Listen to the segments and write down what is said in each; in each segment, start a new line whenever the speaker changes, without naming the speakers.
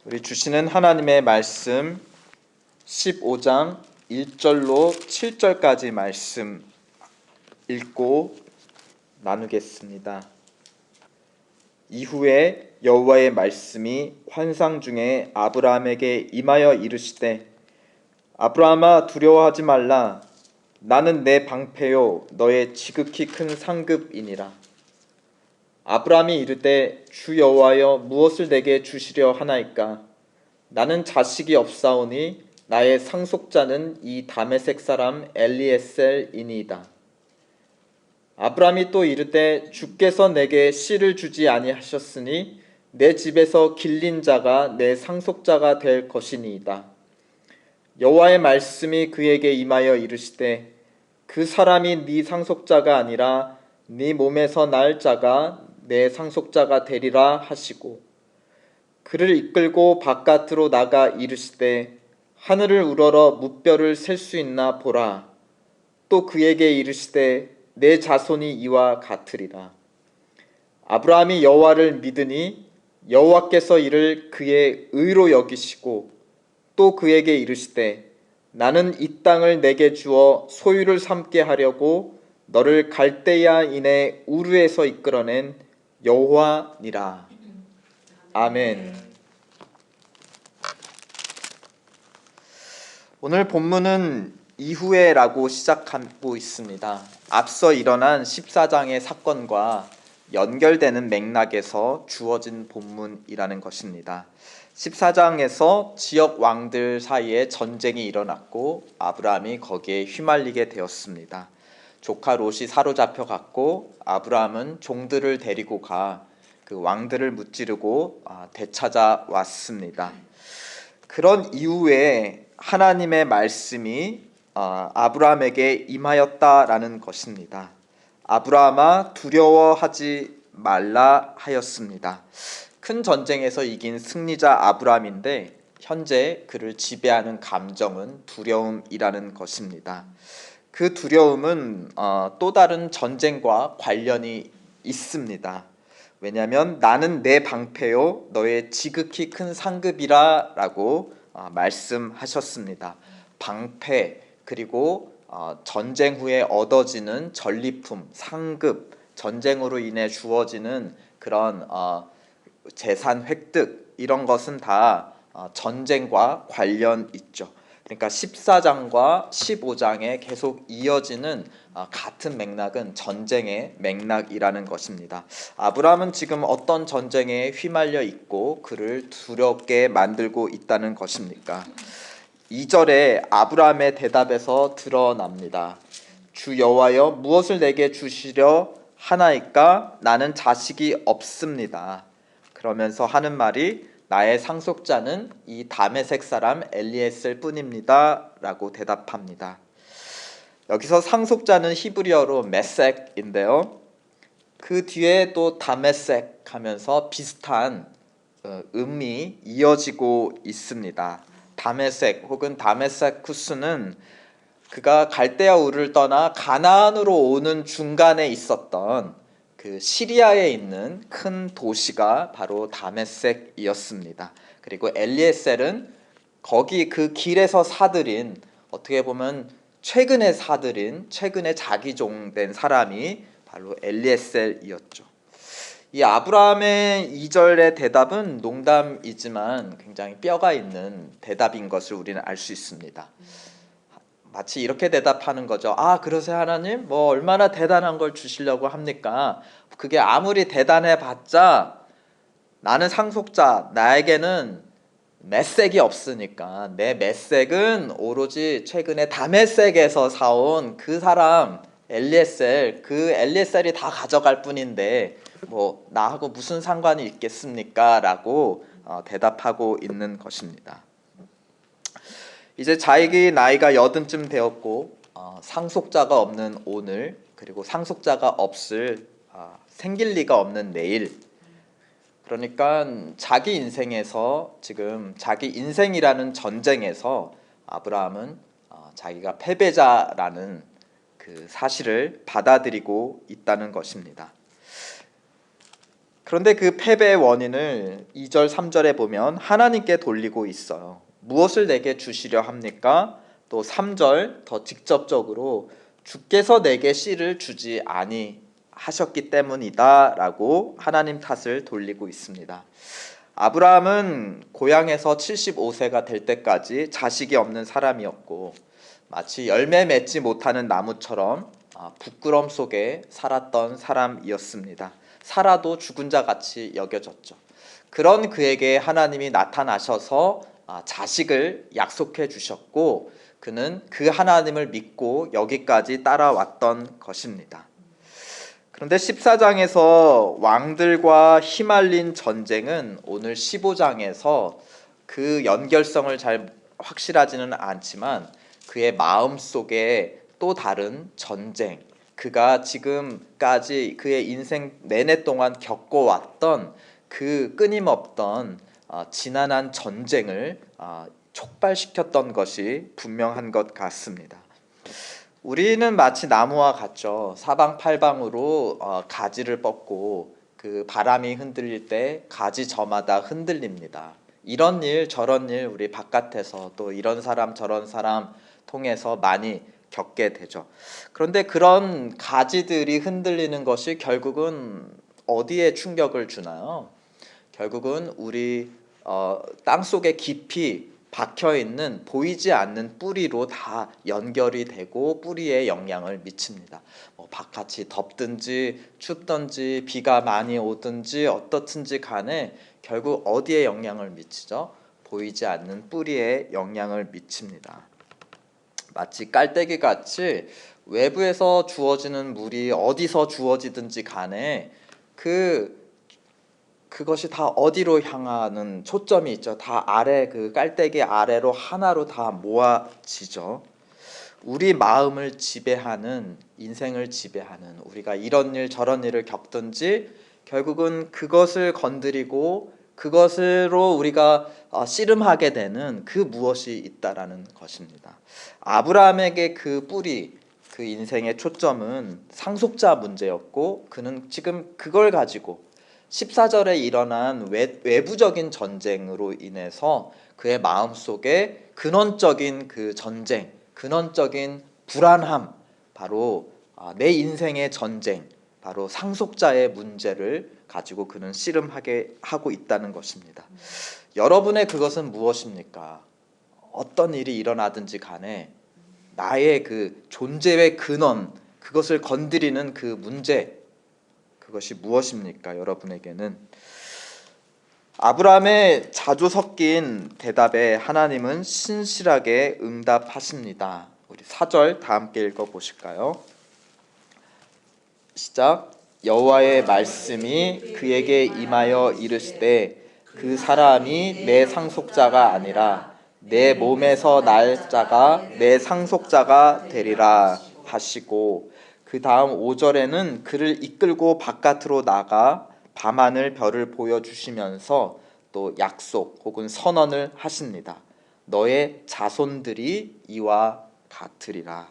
우리 주시는 하나님의 말씀 15장 1절로 7절까지 말씀 읽고 나누겠습니다. 이후에 여호와의 말씀이 환상 중에 아브라함에게 임하여 이르시되 아브라함아 두려워하지 말라. 나는 내 방패요 너의 지극히 큰 상급이니라. 아브라함이 이르되 주 여호와여 무엇을 내게 주시려 하나이까? 나는 자식이 없사오니 나의 상속자는 이 다메섹 사람 엘리에셀이니이다. 아브라함이 또 이르되 주께서 내게 씨를 주지 아니하셨으니 내 집에서 길린 자가 내 상속자가 될 것이니이다. 여호와의 말씀이 그에게 임하여 이르시되 그 사람이 네 상속자가 아니라 네 몸에서 날 자가 내 상속자가 되리라 하시고 그를 이끌고 바깥으로 나가 이르시되 하늘을 우러러 무뼈를 셀 수 있나 보라. 또 그에게 이르시되 내 자손이 이와 같으리라. 아브라함이 여호와를 믿으니 여호와께서 이를 그의 의로 여기시고 또 그에게 이르시되 나는 이 땅을 내게 주어 소유를 삼게 하려고 너를 갈대아인의 우르에서 이끌어낸 여호와니라. 아멘. 오늘 본문은 이후에라고 시작하고 있습니다. 앞서 일어난 14장의 사건과 연결되는 맥락에서 주어진 본문이라는 것입니다. 14장에서 지역 왕들 사이에 전쟁이 일어났고 아브라함이 거기에 휘말리게 되었습니다. 조카 롯이 사로잡혀 갔고 아브라함은 종들을 데리고 가 그 왕들을 무찌르고 되찾아 왔습니다. 그런 이후에 하나님의 말씀이 아브라함에게 임하였다라는 것입니다. 아브라함아 두려워하지 말라 하였습니다. 큰 전쟁에서 이긴 승리자 아브라함인데 현재 그를 지배하는 감정은 두려움이라는 것입니다. 그 두려움은 또 다른 전쟁과 관련이 있습니다. 왜냐하면 나는 내 방패요 너의 지극히 큰 상급이라 라고 말씀하셨습니다. 방패 그리고 전쟁 후에 얻어지는 전리품, 상급, 전쟁으로 인해 주어지는 그런 재산 획득 이런 것은 다 전쟁과 관련 있죠. 그러니까 14장과 15장에 계속 이어지는 같은 맥락은 전쟁의 맥락이라는 것입니다. 아브라함은 지금 어떤 전쟁에 휘말려 있고 그를 두렵게 만들고 있다는 것입니까? 2절에 아브라함의 대답에서 드러납니다. 주 여호와여 무엇을 내게 주시려 하나이까? 나는 자식이 없습니다. 그러면서 하는 말이 나의 상속자는 이 다메섹 사람 엘리에셀 뿐입니다 라고 대답합니다. 여기서 상속자는 히브리어로 메섹인데요, 그 뒤에 또 다메섹 하면서 비슷한 음이 이어지고 있습니다. 다메섹 혹은 다메세쿠스는 그가 갈대아 우르를 떠나 가나안으로 오는 중간에 있었던 그 시리아에 있는 큰 도시가 바로 다메섹이었습니다. 그리고 엘리에셀은 거기 그 길에서 사들인, 어떻게 보면 최근에 사들인, 최근에 자기종된 사람이 바로 엘리에셀이었죠. 이 아브라함의 2절의 대답은 농담이지만 굉장히 뼈가 있는 대답인 것을 우리는 알 수 있습니다. 마치 이렇게 대답하는 거죠. 그러세요 하나님? 뭐 얼마나 대단한 걸 주시려고 합니까? 그게 아무리 대단해봤자 나는 상속자, 나에게는 메섹이 없으니까 내 메섹은 오로지 최근에 다메섹에서 사온 그 사람 엘리에셀, 그 엘리에셀이 다 가져갈 뿐인데 뭐 나하고 무슨 상관이 있겠습니까? 라고 대답하고 있는 것입니다. 이제 자기 나이가 80쯤 되었고 상속자가 없는 오늘, 그리고 상속자가 없을 생길 리가 없는 내일, 그러니까 자기 인생에서 지금 자기 인생이라는 전쟁에서 아브라함은 자기가 패배자라는 그 사실을 받아들이고 있다는 것입니다. 그런데 그 패배의 원인을 2절, 3절에 보면 하나님께 돌리고 있어요. 무엇을 내게 주시려 합니까? 또 3절 더 직접적으로 주께서 내게 씨를 주지 아니하셨기 때문이다 라고 하나님 탓을 돌리고 있습니다. 아브라함은 고향에서 75세가 될 때까지 자식이 없는 사람이었고 마치 열매 맺지 못하는 나무처럼 부끄럼 속에 살았던 사람이었습니다. 살아도 죽은 자 같이 여겨졌죠. 그런 그에게 하나님이 나타나셔서 자식을 약속해 주셨고 그는 그 하나님을 믿고 여기까지 따라왔던 것입니다. 그런데 14장에서 왕들과 휘말린 전쟁은 오늘 15장에서 그 연결성을 잘 확실하지는 않지만 그의 마음속에 또 다른 전쟁, 그가 지금까지 그의 인생 내내 동안 겪어왔던 그 끊임없던 지난한 전쟁을 촉발시켰던 것이 분명한 것 같습니다. 우리는 마치 나무와 같죠. 사방팔방으로 가지를 뻗고 그 바람이 흔들릴 때 가지 저마다 흔들립니다. 이런 일 저런 일 우리 바깥에서 또 이런 사람 저런 사람 통해서 많이 겪게 되죠. 그런데 그런 가지들이 흔들리는 것이 결국은 어디에 충격을 주나요? 결국은 우리 땅속에 깊이 박혀있는 보이지 않는 뿌리로 다 연결이 되고 뿌리에 영향을 미칩니다. 바깥이 덥든지 춥든지 비가 많이 오든지 어떻든지 간에 결국 어디에 영향을 미치죠? 보이지 않는 뿌리에 영향을 미칩니다. 마치 깔때기 같이 외부에서 주어지는 물이 어디서 주어지든지 간에 그것이 다 어디로 향하는 초점이 있죠. 다 아래 그 깔때기 아래로 하나로 다 모아지죠. 우리 마음을 지배하는, 인생을 지배하는, 우리가 이런 일 저런 일을 겪든지 결국은 그것을 건드리고 그것으로 우리가 씨름하게 되는 그 무엇이 있다라는 것입니다. 아브라함에게 그 뿌리, 그 인생의 초점은 상속자 문제였고 그는 지금 그걸 가지고 14절에 일어난 외부적인 전쟁으로 인해서 그의 마음속에 근원적인 그 전쟁, 근원적인 불안함, 바로 내 인생의 전쟁, 바로 상속자의 문제를 가지고 그는 씨름하게 하고 있다는 것입니다. 여러분의 그것은 무엇입니까? 어떤 일이 일어나든지 간에 나의 그 존재의 근원, 그것을 건드리는 그 문제, 그것이 무엇입니까? 여러분에게는. 아브라함의 자주 섞인 대답에 하나님은 신실하게 응답하십니다. 우리 4절 다 함께 읽어보실까요? 시작. 여호와의 말씀이 그에게 임하여 이르시되 그 사람이 내 상속자가 아니라 내 몸에서 날 자가 내 상속자가 되리라 하시고, 그 다음 5절에는 그를 이끌고 바깥으로 나가 밤하늘 별을 보여주시면서 또 약속 혹은 선언을 하십니다. 너의 자손들이 이와 같으리라.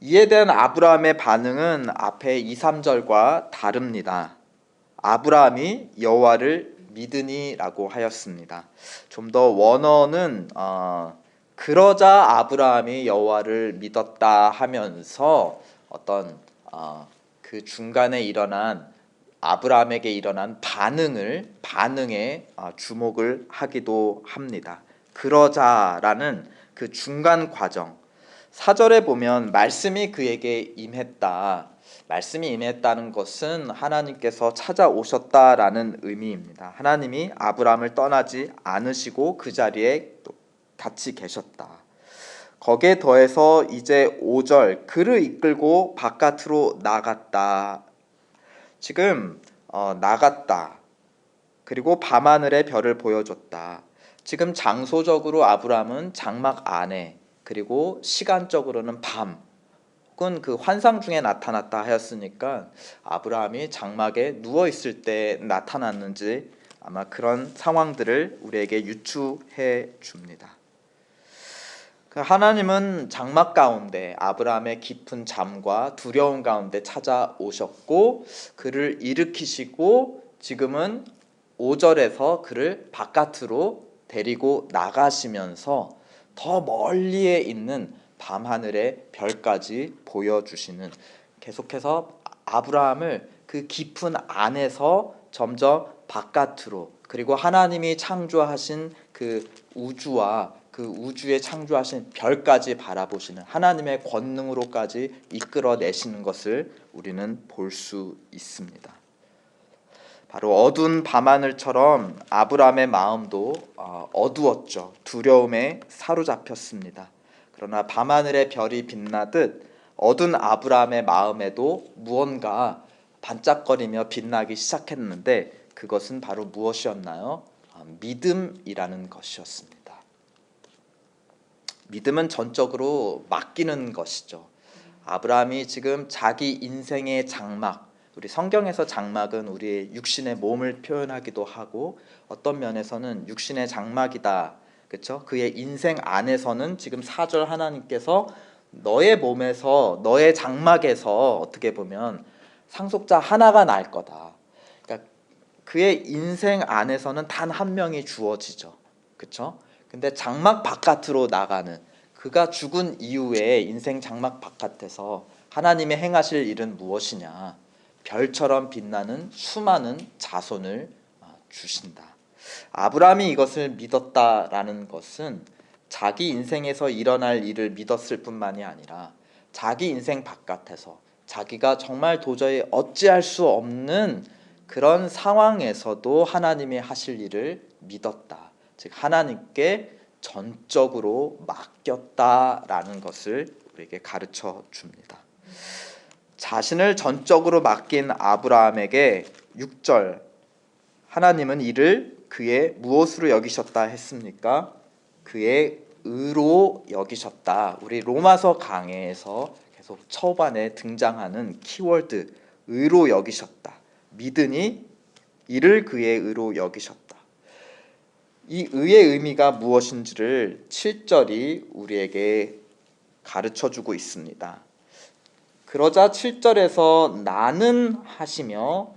이에 대한 아브라함의 반응은 앞에 2, 3절과 다릅니다. 아브라함이 여호와를 믿으니라고 하였습니다. 좀 더 원어는 그러자 아브라함이 여호와를 믿었다 하면서 어떤 그 중간에 일어난 아브라함에게 일어난 반응에 주목을 하기도 합니다. 그러자라는 그 중간 과정, 4절에 보면 말씀이 그에게 임했다. 말씀이 임했다는 것은 하나님께서 찾아오셨다라는 의미입니다. 하나님이 아브라함을 떠나지 않으시고 그 자리에 같이 계셨다. 거기에 더해서 이제 5절 그를 이끌고 바깥으로 나갔다. 지금 나갔다. 그리고 밤하늘의 별을 보여줬다. 지금 장소적으로 아브라함은 장막 안에, 그리고 시간적으로는 밤 혹은 그 환상 중에 나타났다 하였으니까 아브라함이 장막에 누워 있을 때 나타났는지 아마 그런 상황들을 우리에게 유추해 줍니다. 하나님은 장막 가운데 아브라함의 깊은 잠과 두려움 가운데 찾아오셨고 그를 일으키시고 지금은 5절에서 그를 바깥으로 데리고 나가시면서 더 멀리에 있는 밤하늘의 별까지 보여주시는, 계속해서 아브라함을 그 깊은 안에서 점점 바깥으로, 그리고 하나님이 창조하신 그 우주와 그 우주에 창조하신 별까지 바라보시는 하나님의 권능으로까지 이끌어내시는 것을 우리는 볼 수 있습니다. 바로 어두운 밤하늘처럼 아브라함의 마음도 어두웠죠. 두려움에 사로잡혔습니다. 그러나 밤하늘의 별이 빛나듯 어두운 아브라함의 마음에도 무언가 반짝거리며 빛나기 시작했는데 그것은 바로 무엇이었나요? 믿음이라는 것이었습니다. 믿음은 전적으로 맡기는 것이죠. 아브라함이 지금 자기 인생의 장막, 우리 성경에서 장막은 우리의 육신의 몸을 표현하기도 하고 어떤 면에서는 육신의 장막이다, 그렇죠? 그의 인생 안에서는 지금 4절 하나님께서 너의 몸에서, 너의 장막에서 어떻게 보면 상속자 하나가 날 거다. 그러니까 그의 인생 안에서는 단 한 명이 주어지죠, 그렇죠? 근데 장막 바깥으로 나가는, 그가 죽은 이후에 인생 장막 바깥에서 하나님의 행하실 일은 무엇이냐? 별처럼 빛나는 수많은 자손을 주신다. 아브라함이 이것을 믿었다라는 것은 자기 인생에서 일어날 일을 믿었을 뿐만이 아니라 자기 인생 바깥에서 자기가 정말 도저히 어찌할 수 없는 그런 상황에서도 하나님이 하실 일을 믿었다. 즉 하나님께 전적으로 맡겼다라는 것을 우리에게 가르쳐 줍니다. 자신을 전적으로 맡긴 아브라함에게 6절, 하나님은 이를 그의 무엇으로 여기셨다 했습니까? 그의 의로 여기셨다. 우리 로마서 강해에서 계속 초반에 등장하는 키워드, 의로 여기셨다. 믿으니 이를 그의 의로 여기셨다. 이 의의 의미가 무엇인지를 7절이 우리에게 가르쳐주고 있습니다. 그러자 7절에서 나는 하시며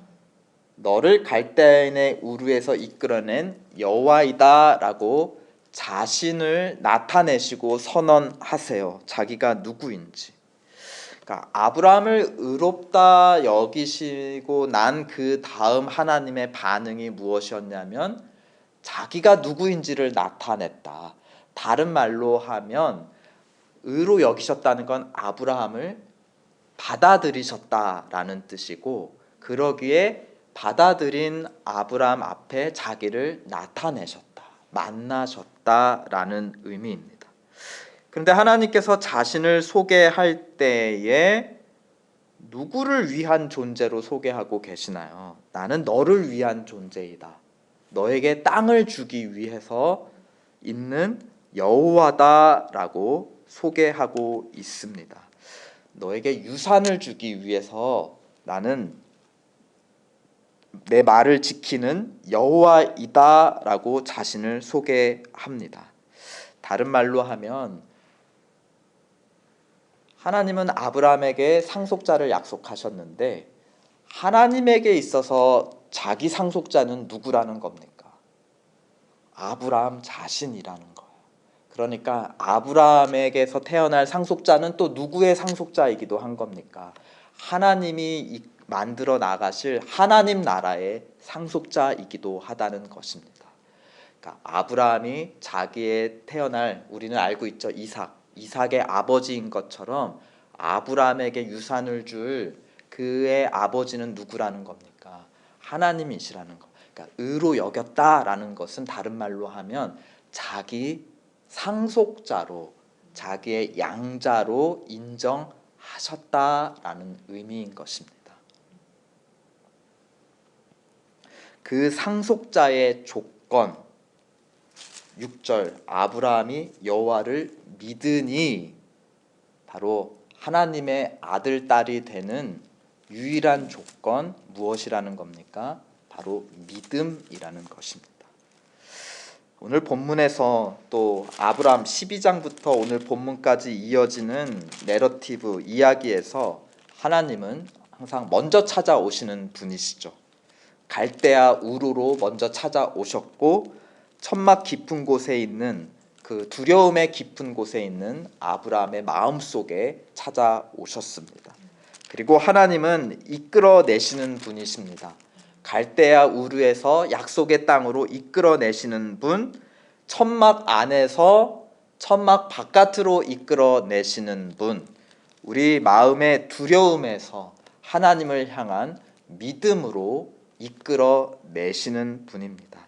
너를 갈대아인의 우르에서 이끌어낸 여호와이다 라고 자신을 나타내시고 선언하세요. 자기가 누구인지. 그러니까 아브라함을 의롭다 여기시고 난 그 다음 하나님의 반응이 무엇이었냐면 자기가 누구인지를 나타냈다. 다른 말로 하면 의로 여기셨다는 건 아브라함을 받아들이셨다라는 뜻이고, 그러기에 받아들인 아브라함 앞에 자기를 나타내셨다, 만나셨다라는 의미입니다. 그런데 하나님께서 자신을 소개할 때에 누구를 위한 존재로 소개하고 계시나요? 나는 너를 위한 존재이다. 너에게 땅을 주기 위해서 있는 여호와다라고 소개하고 있습니다. 너에게 유산을 주기 위해서 나는 내 말을 지키는 여호와이다라고 자신을 소개합니다. 다른 말로 하면 하나님은 아브라함에게 상속자를 약속하셨는데 하나님에게 있어서 자기 상속자는 누구라는 겁니까? 아브라함 자신이라는 거예요. 그러니까 아브라함에게서 태어날 상속자는 또 누구의 상속자이기도 한 겁니까? 하나님이 만들어 나가실 하나님 나라의 상속자이기도 하다는 것입니다. 그러니까 아브라함이 자기의 태어날, 우리는 알고 있죠, 이삭의 아버지인 것처럼 아브라함에게 유산을 줄 그의 아버지는 누구라는 겁니까? 하나님이시라는 것. 그러니까 의로 여겼다라는 것은 다른 말로 하면 자기 상속자로, 자기의 양자로 인정하셨다라는 의미인 것입니다. 그 상속자의 조건, 6절, 아브라함이 여호와를 믿으니, 바로 하나님의 아들, 딸이 되는 유일한 조건 무엇이라는 겁니까? 바로 믿음이라는 것입니다. 오늘 본문에서 또 아브라함 12장부터 오늘 본문까지 이어지는 내러티브 이야기에서 하나님은 항상 먼저 찾아오시는 분이시죠. 갈대아 우르로 먼저 찾아오셨고 천막 깊은 곳에 있는 그 두려움의 깊은 곳에 있는 아브라함의 마음속에 찾아오셨습니다. 그리고 하나님은 이끌어내시는 분이십니다. 갈대아 우르에서 약속의 땅으로 이끌어내시는 분, 천막 안에서 천막 바깥으로 이끌어내시는 분, 우리 마음의 두려움에서 하나님을 향한 믿음으로 이끌어내시는 분입니다.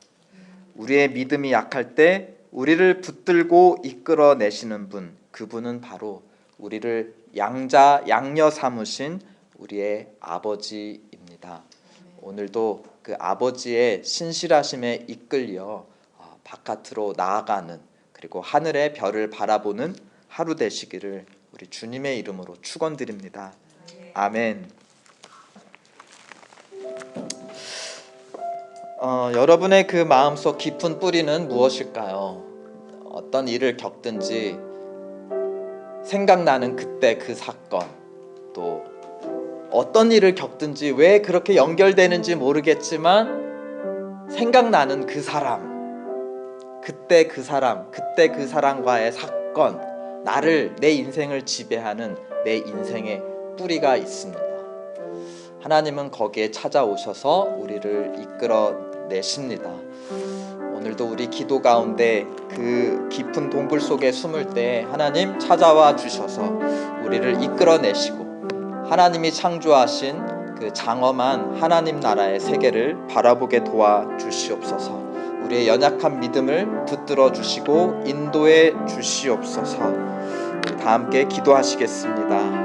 우리의 믿음이 약할 때 우리를 붙들고 이끌어내시는 분, 그분은 바로 우리를 양녀 삼으신 우리의 아버지입니다. 오늘도 그 아버지의 신실하심에 이끌려 바깥으로 나아가는, 그리고 하늘의 별을 바라보는 하루 되시기를 우리 주님의 이름으로 축원드립니다. 아멘. 여러분의 그 마음속 깊은 뿌리는 무엇일까요? 어떤 일을 겪든지 생각나는 그때 그 사건, 또 어떤 일을 겪든지 왜 그렇게 연결되는지 모르겠지만 생각나는 그 사람, 그때 그 사람, 그때 그 사람과의 사건, 내 인생을 지배하는 내 인생의 뿌리가 있습니다. 하나님은 거기에 찾아오셔서 우리를 이끌어내십니다. 오늘도 우리 기도 가운데 그 깊은 동굴 속에 숨을 때 하나님 찾아와 주셔서 우리를 이끌어내시고 하나님이 창조하신 그 장엄한 하나님 나라의 세계를 바라보게 도와주시옵소서. 우리의 연약한 믿음을 붙들어 주시고 인도해 주시옵소서. 우리 다 함께 기도하시겠습니다.